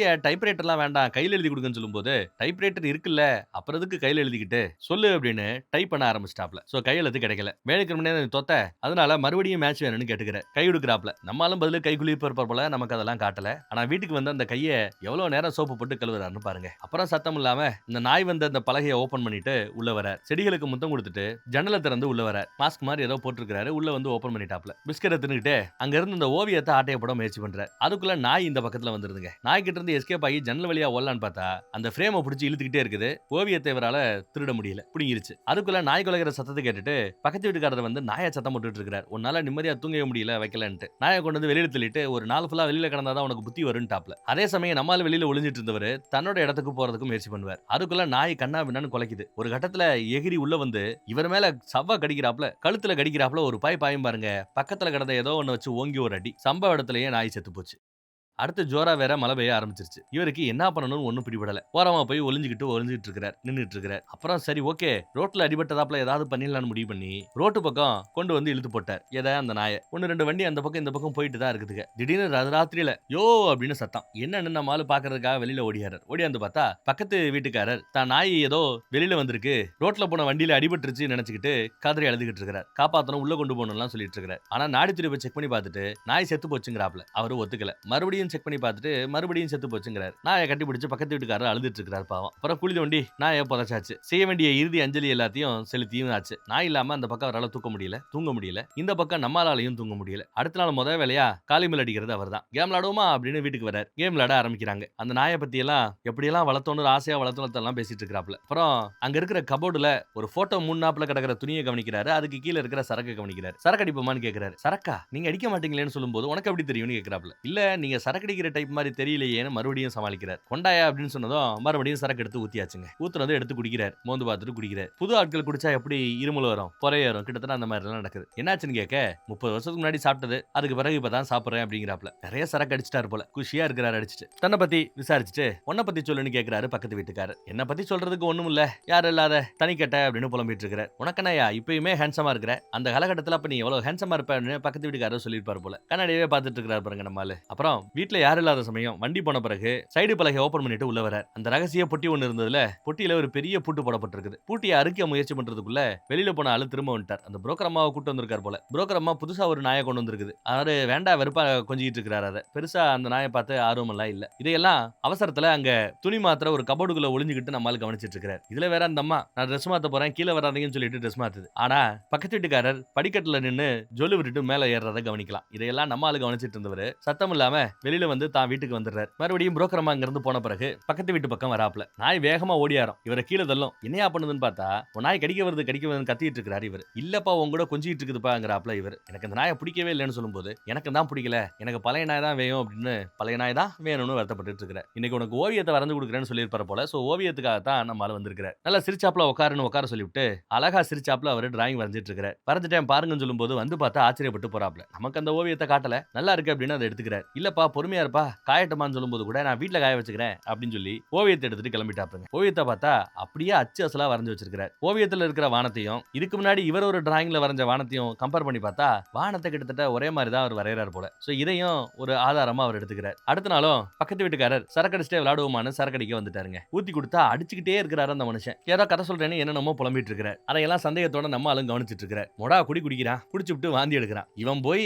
டைப்ரைட்டர்லாம் வேண்டாம், கையில எழுதி கொடுங்கன்னு சொல்லும்போது டைப்ரைட்டர் இருக்குல்ல, அப்புறம் எதுக்கு கையில எழுதிக்கிட்டு சொல்லு அப்படின்னு டைப் பண்ண ஆரம்பிச்சிட்டாப்ல. சோ கையெழுத்து கிடைக்கல. வேலைக்கு முன்னாடி தோத்த, அதனால மறுபடியும் மேட்ச் வேணும்னு கேட்டுக்கிறார். கை கொடுக்கறாப்ல. நம்மாலும் பதில் கை குளிப்பு இருப்பார் போல, நமக்கு அதெல்லாம் காட்டல. ஆனா வீட்டுக்கு வந்து அந்த கையை எவ்வளவு நேரம் சோப்பு போட்டு கழுவுறாருன்னு பாருங்க. அப்புறம் சத்தம் இல்லாம இந்த நாய் வந்து அந்த பலகையை ஓபன் பண்ணிட்டு உள்ள வரார். செடிகளுக்கு முத்தம் கொடுத்துட்டு ஜன்னலை திறந்து உள்ள வரார். மாஸ்க் மாதிரி ஏதோ போட்டுருக்காரு. உள்ள வந்து ஓபன் பண்ணிட்டாப்ல. பிஸ்கட் தின்னுட்டு அங்க இருந்து இந்த ஓவியத்தை ஆட்டைய போட முயற்சி பண்றார். அதுக்குள்ள நாய் இந்த பக்கத்துல வந்துருதுங்க. நாய் கிட்ட இருந்து எஸ்கேப் ஆகி ஜன்னல் வழியா ஓடலான்னு பார்த்தா அந்த ஃப்ரேமை பிடிச்சி இழுத்துக்கிட்டே இருக்குது. ஓவியத்தை இவரால திருட முடியல, புடிங்கிருச்சு. அதுக்குள்ள நாய் குலைக்கிற சத்தத்தை கேட்டுட்டு பக்கத்து வீட்டுக்காரர் வந்து நாயை சத்தம் போட்டுட்டு இருக்காரு. உன்னால நிம்மதியா தூங்கவே முடியல வைக்கலன்ட்டு. நாயை கொண்டு வந்து வெளியில தள்ளிட்டு ஒரு நாள் ஃபுல்லா வெளியில கிடந்தாதான் உனக்கு புத்தி வரும்னு டாப்ல. அதே சமயம் நம்மால வெளியில ஒளிஞ்சிட்டு இருந்தவர் தன்னோட இடத்துக்கு போறதுக்கு முயற்சி பண்ணுவார். அதுக்குள்ள நாய் கண்ணா பின்னான்னு குலைக்குது. ஒரு கட்டத்துல எகிரி உள்ள வந்து இவர் மேல சவ்வா கடிக்கிறாப்ல, கழுத்துல கடிக்கிறாப்ல. ஒரு பாயும் பாருங்க. பக்கத்துல கிடந்த ஏதோ ஒண்ணு வச்சு ஓங்கி ஒரு அடி. சம்பவ இடத்துலயே நாய் செத்து போச்சு. அடுத்து ஜோரா வேற மழை பெய்ய ஆரம்பிச்சிருச்சு. இவருக்கு என்ன பண்ணணும்னு ஒண்ணும் பிடிபடல. ஓரமா போய் ஒளிஞ்சிட்டு இருக்கிறார், நின்னுட்டு இருக்கிறார். அப்புறம் சரி ஓகே, ரோட்ல அடிபட்டதாப்ல ஏதாவது பண்ணிடலாம்னு முடிவு பண்ணி ரோட்டு பக்கம் கொண்டு வந்து இழுத்து போட்டார். ஏதா அந்த நாயை. 1-2 வண்டி அந்த பக்கம் இந்த பக்கம் போயிட்டு தான் இருக்குதுங்க. திடீர்னு ராத்திரியில யோ அப்படின்னு சத்தம். என்னன்னு நம்ம ஆளு பாக்குறதுக்காக வெளியில ஓடியாந்து பார்த்தா பக்கத்து வீட்டுக்காரர் தான் நாய் ஏதோ வெளியில வந்திருக்கு, ரோட்ல போன வண்டியில அடிபட்டுருச்சு நினைச்சுக்கிட்டு கதறி அழுதுகிட்டு இருக்கிறார். காப்பாத்தணும், உள்ள கொண்டு போகணும்லாம் சொல்லிட்டு இருக்கிறார். ஆனா நாடி துரிப்பை செக் பண்ணி பார்த்துட்டு நாய் செத்து போச்சுங்கிறாப்ல. அவரு ஒத்துக்கல. மறுபடியும் செக் பண்ணி பார்த்துட்டு மறுபடியும் செத்து போச்சுங்கிறார். நாயை கட்டி பிடிச்சு பக்கத்து வீட்டுக்காரர் அழுதுட்டு இருக்கிறார் பாவம். அப்புறம் குழி தோண்டி நாயை புதைச்சாச்சு. செய்ய வேண்டிய இறுதி அஞ்சலி எல்லாத்தையும் செலுத்தியும் ஆச்சு. நாய் இல்லாம அந்த பக்கம் அவரால் தூங்க முடியல. இந்த பக்கம் நம்மளாலையும் தூங்க முடியல. அடுத்த நாள் முதல் வேலையா காலிமல் அடிக்கிறது அவர் தான். கேம் விளாடுவோமா அப்படின்னு வீட்டுக்கு வரார். கேம் விளாட ஆரம்பிக்கிறாங்க. அந்த நாயை பத்தி எல்லாம் எப்படியெல்லாம் வளர்த்தோன்னு ஆசையா வளர்த்தோன்னு பேசிட்டு இருக்கிறாப்ல. அப்புறம் அங்க இருக்கிற கபோர்டுல ஒரு போட்டோ முன்னாப்புல கிடக்கிற துணியை கவனிக்கிறாரு. அதுக்கு கீழே இருக்கிற சரக்கு கவனிக்கிறாரு. சரக்கு அடிப்போமான்னு கேட்கிறாரு. சரக்கா நீங்க அடிக்க மாட்டீங்களேன்னு சொல்லும்போது உனக்கு எப்படி தெரியும்னு கேட்கிறாப்ல. இல்ல நீங்க சரக்கு சரக்கு அடிக்கிற டைப் மாதிரி தெரியலையேன்னு மறுபடியும் சமாளிக்கிறார். கொண்டாயா அப்படின்னு சொன்னதும் மறுபடியும் சரக்கு எடுத்து ஊத்தியாச்சுங்க. ஊத்துனதை எடுத்து குடிக்கிறார். மோந்து பார்த்துட்டு குடிக்கிறார். புது ஆட்கள் குடிச்சா எப்படி இருமல் வரும், பொறை வரும், கிட்டத்தட்ட அந்த மாதிரி எல்லாம் நடக்குது. என்னாச்சுன்னு கேட்க 30 வருஷத்துக்கு முன்னாடி சாப்பிட்டது, அதுக்கு பிறகு இப்பதான் சாப்பிடுறேன் அப்படிங்கிறாப்ல. நிறைய சரக்கு அடிச்சிட்டாரு போல, குஷியா இருக்கிறாரு அடிச்சிட்டு. தன்னை பத்தி விசாரிச்சுட்டு உன்னை பத்தி சொல்லுன்னு கேட்கிறாரு பக்கத்து வீட்டுக்காரர். என்ன பத்தி சொல்றதுக்கு ஒண்ணும் இல்ல, யாரும் இல்லாத தனிக்கட்ட அப்படின்னு புலம்பிட்டு இருக்கிறார். உனக்கனையா இப்பயுமே ஹேண்ட்ஸமா இருக்கிற, அந்த காலகட்டத்தில் அப்ப நீ எவ்வளவு ஹேண்ட்ஸமா இருப்ப அப்படின்னு பக்கத்து வீட்டுக்காரர் சொல்லியிருப்பாரு போல. கண்ணாடியே பார்த்துட்டு இருக்கிறார் பாருங்க நம்மால. அப்புறம் வீட்டுல யாரும் இல்லாத சமயம் வண்டி போன பிறகு சைடு பலகை ஓபன் பண்ணிட்டு உள்ள வரார். அந்த ரகசிய பொட்டி ஒன்னு இருந்ததுல பொட்டியில ஒரு பெரிய பூட்டு போடப்பட்டிருக்குது. பூட்டியை அறுக்க முயற்சி பண்றதுக்குள்ள வெளியில போன ஆளு திரும்ப வந்துட்டார். அந்த புரோக்கர் அம்மாவை கூட்டு வந்திருக்கார் போல. புரோக்கர் அம்மா புதுசா ஒரு நாயை கொண்டு வந்திருக்குது. அவரு வேண்டா வெறுப்பா கொஞ்சிட்டு இருக்கிறாரு. அதை பெருசா அந்த நாயை பார்த்து ஆர்வம் எல்லாம் இல்ல. இதையெல்லாம் அவசரத்துல அங்க துணி மாத்திர ஒரு கபோர்டுக்குள்ள ஒளிஞ்சுக்கிட்டு நம்மால கவனிச்சிட்டு இருக்கிறார். இதுல வேற அந்த அம்மா நான் ட்ரெஸ் மாத்த போறேன் கீழே வராதீங்கன்னு சொல்லிட்டு ட்ரெஸ் மாத்துது. ஆனா பக்கத்து வீட்டுக்காரர் படிக்கட்டுல நின்னு ஜொல்லு விட்டுட்டு மேல ஏறத கவனிக்கலாம். இதையெல்லாம் நம்ம ஆளு கவனிச்சிட்டு இருந்தவர் சத்தம் இல்லாம வெளியில வந்து தான் வீட்டுக்கு வந்துடுறாரு. மறுபடியும் புரோக்கர் அம்மா அங்க இருந்து போன பிறகு பக்கத்து வீட்டு பக்கம் வராப்ல. நாய் வேகமா ஓடியாரும். இவரை கீழே தள்ளும். என்னையா பண்ணுதுன்னு பார்த்தா ஒரு நாய் கடிக்க வருதுன்னு கத்திட்டு இருக்காரு. இவர் இல்லப்பா உங்க கூட கொஞ்சிட்டு இருக்குதுப்பாங்கிறாப்ல. இவர் எனக்கு அந்த நாயை பிடிக்கவே இல்லைன்னு சொல்லும்போது எனக்கு தான் பிடிக்கல, எனக்கு பழைய நாய் தான் வேணும் அப்படின்னு பழைய நாய் தான் வேணும்னு வருத்தப்பட்டு இருக்கிற. இன்னைக்கு உனக்கு ஓவியத்தை வரைந்து கொடுக்குறேன்னு சொல்லியிருப்பாரு போல. சோ ஓவியத்துக்காக தான் நம்ம ஆளு வந்திருக்கிறார். நல்லா சிரிச்சாப்ல உட்காருன்னு உட்கார சொல்லிவிட்டு அழகா சிரிச்சாப்ல அவர் டிராயிங் வரைஞ்சிட்டு இருக்கிறார். வரைஞ்சிட்டேன் பாருங்கன்னு சொல்லும்போது வந்து பார்த்தா ஆச்சரியப்பட்டு போறாப்ல. நமக்கு அந்த ஓவியத்தை காட்டல, நல்லா இருக்கு அப்படின்னு அதை எடுத்துக்கிறார். இல்லப்பா பொறுமையா இருப்பா, காயட்டமான்னு சொல்லும்போது கூட நான் வீட்டுல காய வச்சுக்கிறேன் அப்படின்னு சொல்லி ஓவியத்தை எடுத்துட்டு கிளம்பிட்டாப்புங்க. ஓவியத்தை பார்த்தா அப்படியே அச்சு அசலா வரைஞ்சு வச்சிருக்கிறார். ஓவியத்துல இருக்கிற வானத்தையும் இதுக்கு முன்னாடி இவர் ஒரு டிராயிங்ல வரைஞ்ச வானத்தையும் கம்பேர் பண்ணி பார்த்தா வானத்தை கிட்டத்தட்ட ஒரே மாதிரி தான் அவர் வரையறாரு போல. சோ இதையும் ஒரு ஆதாரமா அவர் எடுத்துக்கிறார். அடுத்த நாளும் பக்கத்து வீட்டுக்காரர் சரக்கடிச்சிட்டே விளையாடுவோமான்னு சரக்கடிக்க வந்துட்டாருங்க. ஊத்தி கொடுத்தா அடிச்சுக்கிட்டே இருக்கிறாரு அந்த மனுஷன். ஏதோ கதை சொல்றேன்னு என்னென்னமோ புலம்பிட்டு இருக்கிறார். அதையெல்லாம் சந்தேகத்தோட நம்ம ஆளும் கவனிச்சிட்டு இருக்கிறார். மொடா குடிக்கிறான், குடிச்சு விட்டு வாந்தி எடுக்கிறான். இவன் போய்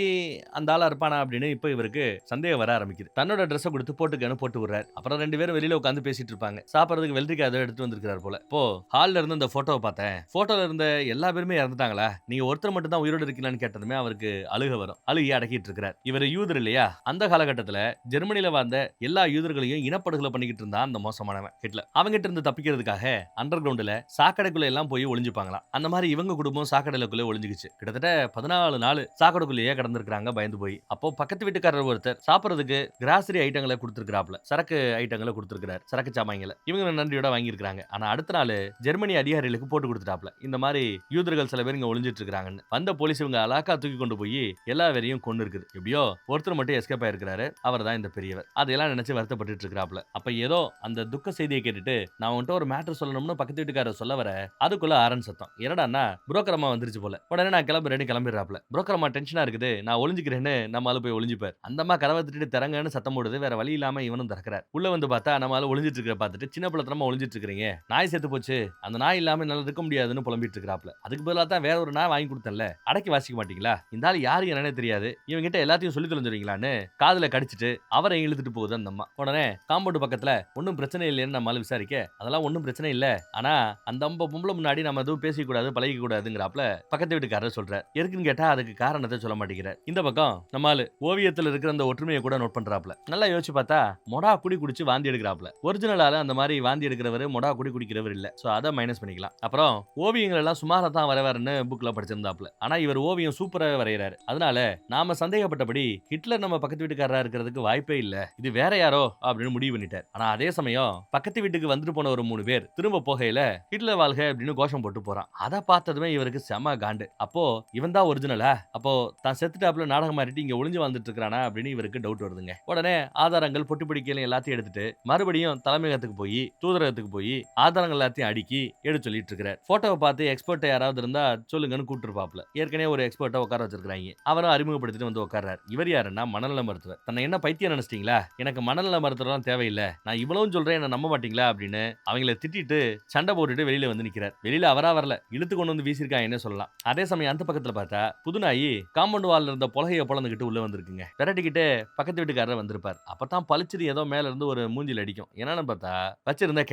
அந்த ஆளா இருப்பானா அப்படின்னு இப்ப இவருக்கு சந்தேகம் வர ஆரம்பிக்குது. தன்னோட ட்ரெஸ் கொடுத்து போட்டுக்கன்னு போட்டு விடுறாரு. அப்புறம் 2 பேரும் வெளியில உட்காந்து பேசிட்டு இருப்பாங்க. சாப்பிடுறதுக்கு வெள்ளரிக்காய் ஏதோ எடுத்து வந்திருக்காரு போல. இப்போ ஹால்ல இருந்து அந்த போட்டோவை பார்த்தேன். போட்டோல இருந்த எல்லா பேருமே இறந்துட்டாங்களா, நீங்க ஒருத்தர் மட்டும் தான் உயிரோடு இருக்கீங்களான்னு கேட்டதுமே அவருக்கு அழுக வரும். அழுகி அடக்கிட்டு இருக்கிறார். இவர் யூதர் இல்லையா, அந்த காலகட்டத்துல ஜெர்மனில வாழ்ந்த எல்லா யூதர்களையும் இனப்படுகொலை பண்ணிக்கிட்டு இருந்தான் அந்த மோசமானவன் ஹிட்லர். அவங்கிட்ட இருந்து தப்பிக்கிறதுக்காக அண்டர் கிரவுண்ட்ல சாக்கடைக்குள்ள எல்லாம் போய் ஒளிஞ்சுப்பாங்களாம். அந்த மாதிரி இவங்க குடும்பம் சாக்கடைக்குள்ள ஒளிஞ்சுக்கிச்சு. கிட்டத்தட்ட 14 நாள் சாக்கடைக்குள்ளேயே கடந்திருக்காங்க பயந்து போய். அப்போ பக்கத்து வீட்டுக்காரர் ஒருத்தர் சாப்பிடுறதுக்கு கிராசரி ஐட்டங்களை கொடுத்திருக்காப்ல, சரக்கு ஐட்டங்களை கொடுத்திருக்காரு, சரக்கு சாமான்களை இவங்க நன்றியோட வாங்கியிருக்காங்க. ஆனா அடுத்த நாள் ஜெர்மனி அதிகாரிகளுக்கு போட்டு கொடுத்துட்டாப்ல, இந்த மாதிரி யூதர்கள் சில பேர் இங்க ஒளிஞ்சிட்டு இருக்காங்கன்னு. வந்த போலீஸ் இவங்க அலாக்கா தூக்கி கொண்டு போய் எல்லா பேரையும் கொண்டு இருக்குது. எப்படியோ ஒருத்தர் மட்டும் எஸ்கேப் ஆயிருக்காரு. அவர் தான் இந்த பெரியவர். அதெல்லாம் நினைச்சு வருத்தப்பட்டு இருக்கிறாப்ல. அப்ப ஏதோ அந்த துக்க செய்தியை கேட்டுட்டு நான் உன்கிட்ட ஒரு மேட்டர் சொல்லணும்னு பக்கத்து வீட்டுக்காரர் சொல்ல வர அதுக்குள்ள ஆரன் சத்தம். என்னடான்னா புரோக்கர் அம்மா வந்துருச்சு போல. உடனே நான் கிளம்புறேன்னு கிளம்பிடுறாப்ல. புரோக்கர் அம்மா டென்ஷனா இருக்குது, நான் ஒளிஞ்சுக்கிறேன்னு நம்ம ஆளு போய் ஒளிஞ்சுப்பார். அந்த அம்மா கதவை தட்டிட்டு திறங்கன்னு சத்தம் போடுது. வேற வழி இல்லாம இவனும் திறக்கிறார். உள்ள வந்து பார்த்தா நம்ம ஆளு ஒளிஞ்சிட்டு இருக்கிற பார்த்துட்டு சின்ன பிள்ளைத்தனமா ஒளிஞ்சிட்டு இருக்கீங்க, நாய் செத்து போச்சு, அந்த நாய் இல்லாம என்னால இருக்க முடியாதுன்னு புலம்பிட்டு இருக்கிறாப்ல. அதுக்கு பதிலா தான் வேற ஒரு நாய் வாங்கி கொடுத்தேன்ல, அடக்கி வாசிக்க மாட்டீங்களா, இந்த ஆள் யாரு என்னன்னே தெரியாது, இவங்க கிட்ட எல்லாத்தையும் சொல்லி தொலைஞ்சிருவீங்களான்னு காதுல கடிச்சிட்டு அவரை இழுத்துட்டு போகுது அந்த அம்மா. உடனே காம்பவுண்ட் பக்கத்துல ஒன்னும் பிரச்சனை இல்லைன்னு நம்ம ஆளு விசாரிக்க அதெல்லாம் ஒன்னும் பிரச்சனை இல்ல, ஆனா அந்த பொம்பளை முன்னாடி நம்ம எதுவும் பேசிக்க கூடாது பழகிக்க கூடாதுங்கிறாப்ல பக்கத்து வீட்டுக்காரர் சொல்றார். எதுக்குன்னு கேட்டா அதுக்கு காரணத்தை சொல்ல மாட்டேங்கிறார். இந்த பக்கம் நம்ம ஆளு ஓவியத்துல இருக்கிற அந்த ஒற்றுமையை கூட நோட் பண்றாப்ல. நல்லா யோசிச்சு பார்த்தா மொடா குடிச்சு வாந்தி எடுக்கிறாப்ல. ஒரிஜினலால அந்த மாதிரி வாந்தி எடுக்கிறவர் மொடா குடிக்கிறவர் இல்ல. சோ அதை மைனஸ் பண்ணிக்கலாம். அப்புறம் ஓவியங்கள் எல்லாம் சுமாரா தான் வரைவாருன்னு புக்ல படிச்சிருந்தாப்ல. ஆனா இவர் ஓவியம் சூப்பரா வரையறாரு. அதனால நாம சந்தேகப்பட்டபடி ஹிட்லர் நம்ம பக்கத்து வீட்டுக்காரரா இருக்கிறதுக்கு வாய்ப்பே இல்ல, இது வேற யாரோ அப்படின்னு முடிவு பண்ணிட்டார். ஆனா அதே சமயம் பக்கத்து வீட்டுக்கு வந்துட்டு போன ஒரு 3 பேர் திரும்ப போகையில ஹிட்லர் வாழ்க அப்படின்னு கோஷம் போட்டு போறான். அதை பார்த்ததுமே இவருக்கு செம காண்டு. அப்போ இவன் தான் ஒரிஜினலா, அப்போ தான் செத்துட்டாப்ல நாடகம் மாறிட்டு இங்க ஒளிஞ்சு வந்துட்டு இருக்கானா அப்படின்னு இவருக்கு டவுட் வருதுங்க. உடனே ஆதாரங்கள் பொட்டி பிடிக்கல எல்லாத்தையும் எடுத்துட்டு மறுபடியும் தலைமையகத்துக்கு போய் தூதரகத்துக்கு போய் ஆதாரங்கள் எல்லாத்தையும் அடுக்கி எடுத்து சொல்லிட்டு இருக்கிறார். போட்டோவை பார்த்து எக்ஸ்பர்ட் யாராவது இருந்தா சொல்லுங்கன்னு கூப்பிட்டுருப்பாப்ல. ஏற்கனவே ஒரு எக்ஸ்பர்ட்டை உட்கார வச்சிருக்காங்க. அவரும் அறிமுகப்படுத்திட்டு வந்து உட்கார்றார். இவர் யாருன்னா மனநல மருத்துவர். தன்னை என்ன பைத்தியம் நினைச்சிட்டீங்களா, எனக்கு மனநல மருத்துவம் தேவையில்லை, நான் இவ்வளவும் சொல்றேன் என்ன நம்ப மாட்டீங்களா அப்படின்னு அவங்களை திட்டிட்டு சண்டை போட்டுட்டு வெளியில வந்து நிக்கிறார். வெளியில அவரா வரல, இழுத்து கொண்டு வந்து வீசிருக்காங்க என்ன சொல்லலாம். அதே சமயம் அந்த பக்கத்துல பார்த்தா புது நாயி காம்பவுண்ட் வால்ல இருந்த புலகைய பொளந்துகிட்டு உள்ள வந்திருக்குங்க. பெரட்டிக்கிட்டு பக்கத்து வீட்டுக்காரர் வந்திருப்பார். அப்பதான் பளிச்சுது ஏதோ மேல இருந்து ஒரு மூஞ்சில அடிக்கும். என்னன்னு பார்த்தா வச்சிருந்த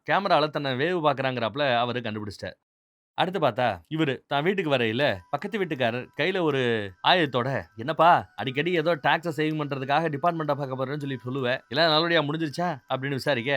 கேமரால தன்னை வேவு பாக்குறாங்கிறாப்ல அவரு கண்டுபிடிச்சிட்டார். அடுத்து பார்த்தா, இவரு தான் வீட்டுக்கு வரையில, பக்கத்து வீட்டுக்காரர் கையில ஒரு ஆயுதத்தோட, "என்னப்பா அடிக்கடி ஏதோ டாக்ஸ சேவிங் பண்றதுக்காக டிபார்ட்மெண்ட்ட பார்க்க போறேன்னு சொல்லி சொல்லுவ. எல்லாம் நல்லபடியா முடிஞ்சிருச்சா?" அப்படின்னு விசாரிக்க,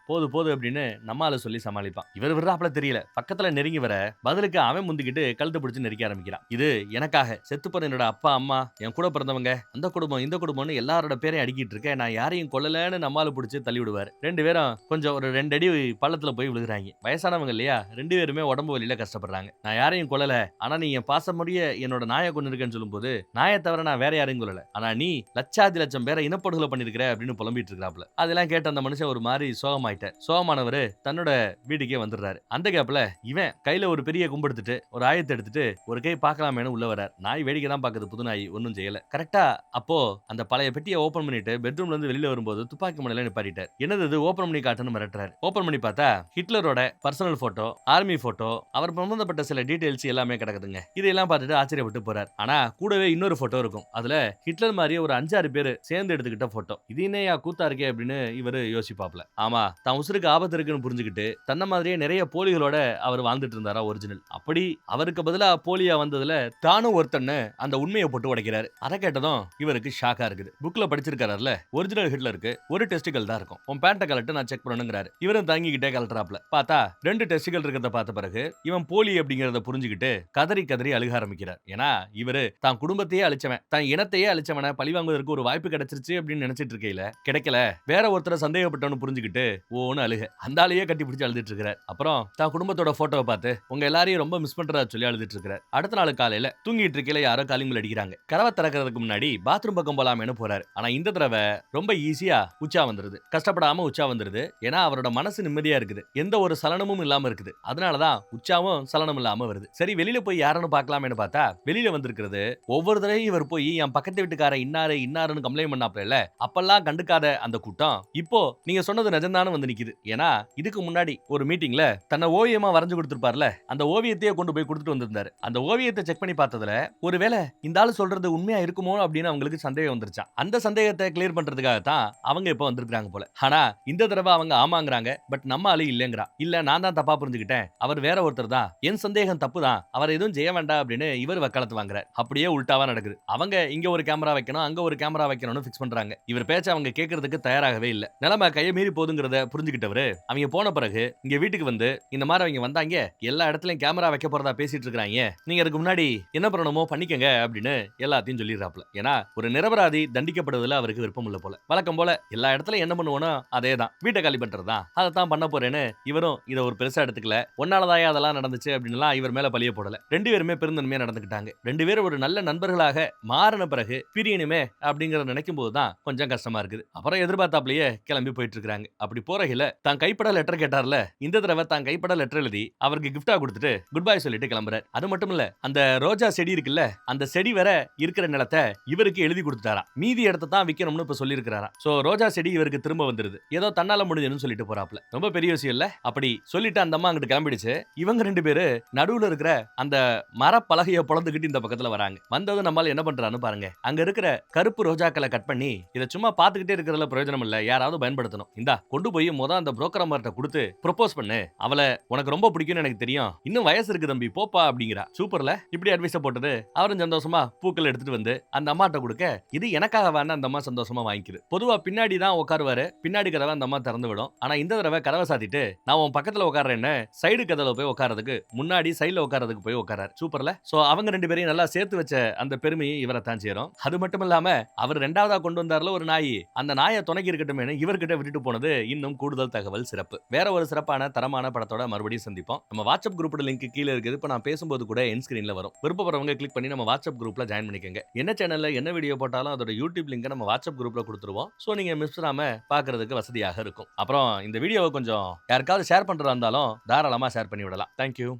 போது போது" அப்படின்னு நம்ம ஆளு சொல்லி சமாளிப்பான். இவர் விட்றாப்புல தெரியல. பக்கத்துல நெருங்கி வர, பதிலுக்கு அவன் முந்திக்கிட்டு கழுத்த பிடிச்சு நெரிக்க ஆரம்பிக்கிறான். இது எனக்காக செத்துப்போன என்னோட அப்பா, அம்மா, என் கூட பிறந்தவங்க, அந்த குடும்பம், இந்த குடும்பம்னு எல்லாரோட பேரையும் அடுக்கிட்டு இருக்கேன். நான் யாரையும் கொல்லலன்னு நம்ம ஆளு புடிச்சு தள்ளி விடுவாரு. 2 பேரும் கொஞ்சம் ஒரு 2 அடி பள்ளத்துல போய் விழுகுறாங்க. வயசானவங்க இல்லையா? 2 பேருமே உடம்பு வலியில கஷ்டப்படுறாங்க. நான் யாரையும் கொல்லல. ஆனா நீ என் பாசமுடைய என்னோட நாய கொன்னுருக்கேன்னு சொல்லும்போது, நாய தவிர நான் வேற யாரையும் கொல்லல. ஆனா நீ லட்சாதி லட்சம் பேரை இனப்படுகொலை பண்ணிருக்கிற அப்படின்னு புலம்பிட்டு இருக்காப்ல. அதெல்லாம் கேட்ட அந்த மனுஷன் ஒரு மாதிரி சோகமாயிட்டார். சோகமானவரு தன்னோட வீட்டுக்கே வந்துடுறாரு. அந்த கேப்ல இவன் கையில ஒரு பெரிய கும்பு எடுத்துட்டு, ஒரு ஆயத்தை எடுத்துட்டு, ஒரு கை பார்க்கலாமேன்னு உள்ள வரார். நாய் வேடிக்கை தான் பாக்குது, புது நாய் ஒன்னும் செய்யல. கரெக்டா அப்போ அந்த பழைய பெட்டியை ஓபன் பண்ணிட்டு பெட்ரூம்ல இருந்து வெளியில வரும்போது துப்பாக்கி முனையில நிப்பாட்டிட்டார். என்னது இது, ஓபன் பண்ணி காட்டுன்னு மிரட்டுறாரு. ஓபன் பண்ணி பார்த்தா ஹிட்லரோட பர்சனல் போட்டோ, ஆர்மி போட்டோ, அவர் சம்பந்தப்பட்ட சில டீடைல்ஸ் எல்லாமே கிடக்குதுங்க. இதெல்லாம் பார்த்துட்டு ஆச்சரியப்பட்டு போறார். ஆனா கூடவே இன்னொரு போட்டோ இருக்கும். அதுல ஹிட்லர் மாதிரியே ஒரு 5-6 பேர் சேர்ந்து எடுத்துக்கிட்ட போட்டோ. இது என்னையா கூத்தா இருக்கே அப்படின்னு இவரு யோசிப்பாப்ல. ஆமா, தான் உசுருக்கு ஆபத்து இருக்குன்னு புரிஞ்சுக்கிட்டு தன்ன மாதிரியே நிறைய போலிகளோட அவர் வாழ்ந்துட்டு இருந்தாரா ஒரிஜினல். அப்படி அவருக்கு பதிலா போலியா வந்ததுல தானும் ஒருத்தன்னு அந்த உண்மையை போட்டு உடைக்கிறாரு. அதை கேட்டதும் இவருக்கு ஷாக்கா இருக்குது. புக்ல படிச்சிருக்காருல்ல, ஒரிஜினல் ஹிட்லருக்கு ஒரு டெஸ்டிகல் தான் இருக்கும். உன் பேண்ட கலட்டு நான் செக் பண்ணணுங்கிறாரு. இவரும் தாங்கிக்கிட்டே கலட்டுறாப்ல. பார்த்தா 2 டெஸ்டிகல் இருக்கிறத பார்த்த பிறகு இவன் போலி அப்படிங்கறத புரிஞ்சுக்கிட்டு கதறி கதறி அழுக ஆரம்பிக்கிறார். ஏன்னா இவரு தான் குடும்பத்தையே அழிச்சவன், தான் இனத்தையே அழிச்சவனை பழிவாங்குவதற்கு ஒரு வாய்ப்பு கிடைச்சிருச்சு அப்படின்னு நினைச்சிட்டு இருக்கையில கிடைக்கல, வேற ஒருத்தரை சந்தேகப்பட்டவனு புரிஞ்சுக்கிட்டு ஓன்னு அழுக. அந்த ஆளையே கட்டி பிடிச்சு அழுதுட்டு இருக்கிறார். அப்புறம் தான் குடும்பத்தோட போட்டோவை பார்த்து உங்க எல்லாரையும் ரொம்ப மிஸ் பண்றதா சொல்லி அழுதுட்டு இருக்கிறார். அடுத்த நாள் காலையில தூங்கிட்டு இருக்கையில யாரோ காலிங் பெல் அடிக்கிறாங்க. கதவை திறக்கிறதுக்கு முன்னாடி பாத்ரூம் பக்கம் போலாமேன்னு போறாரு. ஆனா இந்த தடவை ரொம்ப ஈஸியா உச்சா வந்துருது. கஷ்டப்படாம உச்சா வந்துருது. ஏன்னா அவரோட மனசு நிம்மதியா இருக்குது. எந்த ஒரு சலனமும் இல்லாம இருக்குது. அதனாலதான் உச்சாவும் சலனம் இல்லாம வருது. சரி வெளியில போய் யாருன்னு பார்க்கலாமேன்னு பார்த்தா வெளியில வந்திருக்கிறது ஒவ்வொரு தடவையும் இவர் போய் என் பக்கத்து வீட்டுக்கார இன்னாரு இன்னாருன்னு கம்ப்ளைண்ட் பண்ணாப்ல இல்ல, அப்பெல்லாம் கண்டுக்காத அந்த கூட்டம் இப்போ நீங்க சொன்னது நிஜம்தானு வந்து நிக்குது. ஏன்னா இதுக்கு முன்னாடி ஒரு மீட்டிங்ல தன்னை ஓவியமா வரைஞ்சு கொடுத்திருப்பார்ல, அந்த ஓவியத்தையே கொண்டு போய் கொடுத்துட்டு வந்திருந்தாரு. அந்த ஓவியத்தை செக் பண்ணி பார்த்ததுல ஒருவேளை இந்த ஆளு சொல்றது உண்மையா இருக்குமோ அப்படின்னு அவங்களுக்கு சந்தேகம் வந்துருச்சா. அந்த சந்தேகத்தை கிளியர் பண்றதுக்காக தான் அவங்க இப்ப வந்திருக்காங்க போல. ஆனா இந்த தடவை அவங்க ஆமாங்கறாங்க, பட் நம்ம ஆளு இல்லங்கறா. இல்ல நான் தான் தப்பா புரிஞ்சுக்கிட்டேன், அவர் வேற ஒருத்தர் தான், என் சந்தேகம் தப்பு தான், அவர் எதுவும் செய்ய வேண்டாம் அப்படின்னு இவர் வக்காலத்து வாங்குறார். அப்படியே உல்டாவா நடக்குது. அவங்க இங்க ஒரு கேமரா வைக்கணும், அங்க ஒரு கேமரா வைக்கணும்னு ஃபிக்ஸ் பண்றாங்க. இவர் பேச்ச அவங்க கேட்கறதுக்கு தயாராகவே இல்ல. நிலைமை கையை மீறி போதுங்கிறத புரிஞ்சுக்கிட்டவரு அவங்க போன பிறகு இங்க வீட்டுக்கு வந்து இந்த மாதிரி அவங்க வந்தாங்க, எல்லா இடத்துலயும் கேமரா வைக்க போறதா பேசிட்டு இருக்காங்க, நீங்க அதுக்கு முன்னாடி என்ன பண்ணணுமோ பண்ணிக்கங்க அப்படின்னு எல்லாத்தையும் சொல்லிடுறாப்ல. ஏன்னா ஒரு நிரபராதி தண்டிக்கப்படுவதில் அவருக்கு விருப்பம் இல்ல போல. வழக்கம் போல எல்லா இடத்துலயும் என்ன பண்ணுவோனோ அதே தான், வீட்டை காலி பண்றதுதான், அதைத்தான் பண்ண போறேன்னு இவரும் இதை ஒரு பெருசா எடுத்துக்கல. ஒன்னாலதாயா அதெல்லாம் நடந்துச்சு அப்படின்னுலாம் இவர் மேல பழிய போடல. 2 பேருமே பெருந்தன்மையா நடந்துக்கிட்டாங்க. 2 பேரும் ஒரு நல்ல நண்பர்களாக மாறின பிறகு பிரியணுமே அப்படிங்கறத நினைக்கும் போதுதான் கொஞ்சம் கஷ்டமா இருக்குது. அப்புறம் எதிர்பார்த்தாப்லயே கிளம்பி போயிட்டு இருக்காங்க. அப்படி போறகில தான் கைப்பட லெட்டர் கேட்டார்ல, இந்த தடவை தான் கைப்பட லெட்டர் எழுதி அவருக்கு கிஃப்டா கொடுத்துட்டு குட் பை சொல்லிட்டு கிளம்புறாரு. அது மட்டும் இல்ல, அந்த ரோஜா செடி இருக்குல்ல, அந்த செடி வர இருக்கிற நிலத்தை இவருக்கு எழுதி கொடுத்துட்டாராம். மீதி இடத்தை தான் விக்கணும்னு இப்ப சொல்லி இருக்கிறாராம். சோ ரோஜா செடி இவருக்கு திரும்ப வந்துருது. ஏதோ தன்னால முடிஞ்சதுன்னு சொல்லிட்டு போறாப்ல. ரொம்ப பெரிய விஷயம் இல்ல. அப்படி சொல்லிட்டு அந்த அம்மா அங்கிட்டு கிளம்பிடுச்சு. இவங்க 2 பேரு நடுவுல இருக்கிற அந்த மரப்பலகையை பொளந்துகிட்டு இந்த பக்கத்துல வராங்க. வந்தது நம்மால என்ன பண்றான்னு பாருங்க. அங்க இருக்கிற கருப்பு ரோஜாக்களை கட் பண்ணி இதை சும்மா பாத்துக்கிட்டே இருக்கிறதுல பிரயோஜனம் இல்ல, யாராவது பயன்படுத்தணும். இந்தா கொண்டு போய் அந்த புரோக்கர் அம்மாட்ட கொடுத்து ப்ரோபோஸ் பண்ணு, அவளை உனக்கு ரொம்ப பிடிக்கும்னு எனக்கு தெரியும், இன்னும் வயசு இருக்கு தம்பி போப்பா அப்படிங்கிறா. சூப்பர்ல. இப்படி அட்வைஸ் போட்டது அவரும் சந்தோஷமா பூக்கள் எடுத்துட்டு வந்து அந்த அம்மாட்ட கொடுக்க, இது எனக்காக வேணா அந்த அம்மா சந்தோஷமா வாங்கிக்குது. பொதுவா பின்னாடி தான் உட்காருவாரு, பின்னாடி கதவை அந்த அம்மா திறந்து விடும். ஆனா இந்த தடவை கதவை சாத்திட்டு நான் உன் பக்கத்துல உட்கார்றேன்னு சைடு கதவுல போய் உட்காரதுக்கு முன்னாடி சைடுல உட்காரதுக்கு போய் உட்காராரு. சூப்பர்ல. சோ அவங்க 2 பேரையும் நல்லா சேர்த்து வச்ச அந்த பெருமையை இவரை தான் சேரும். அது மட்டும் இல்லாம அவர் 2வதா கொண்டு வந்தார்ல ஒரு நாய், அந்த நாயை துணைக்கி இருக்கட்டும்னு இவர்கிட்ட விட்டுட்டு போனது இன்னும் கூடுதல் தகவல் சிறப்பு. வேற ஒரு சிறப்பான தரமான படத்தோட மறுபடியும் சந்திப்போம். நம்ம வாட்ஸ்அப் குரூப்போட லிங்க் கீழே இருக்குது. இப்ப நான் பேசும்போது கூட என் ஸ்கிரீன்ல வரும். விருப்பப்படுறவங்க கிளிக் பண்ணி நம்ம வாட்ஸ்அப் குரூப்ல ஜாயின் பண்ணிக்கங்க. என்ன சேனல்ல என்ன வீடியோ போட்டாலும் அதோட யூடியூப் லிங்க் நம்ம வாட்ஸ்அப் குரூப்ல கொடுத்துருவோம். சோ நீங்க மிஸ் பண்ணாம பாக்குறதுக்கு வசதியாக இருக்கும். அப்புறம் இந்த வீடியோவை கொஞ்சம் யாருக்காவது ஷேர் பண்றதா இருந்தாலும் தாராளமா ஷேர் பண்ணி விடலாம். தேங்க்யூ.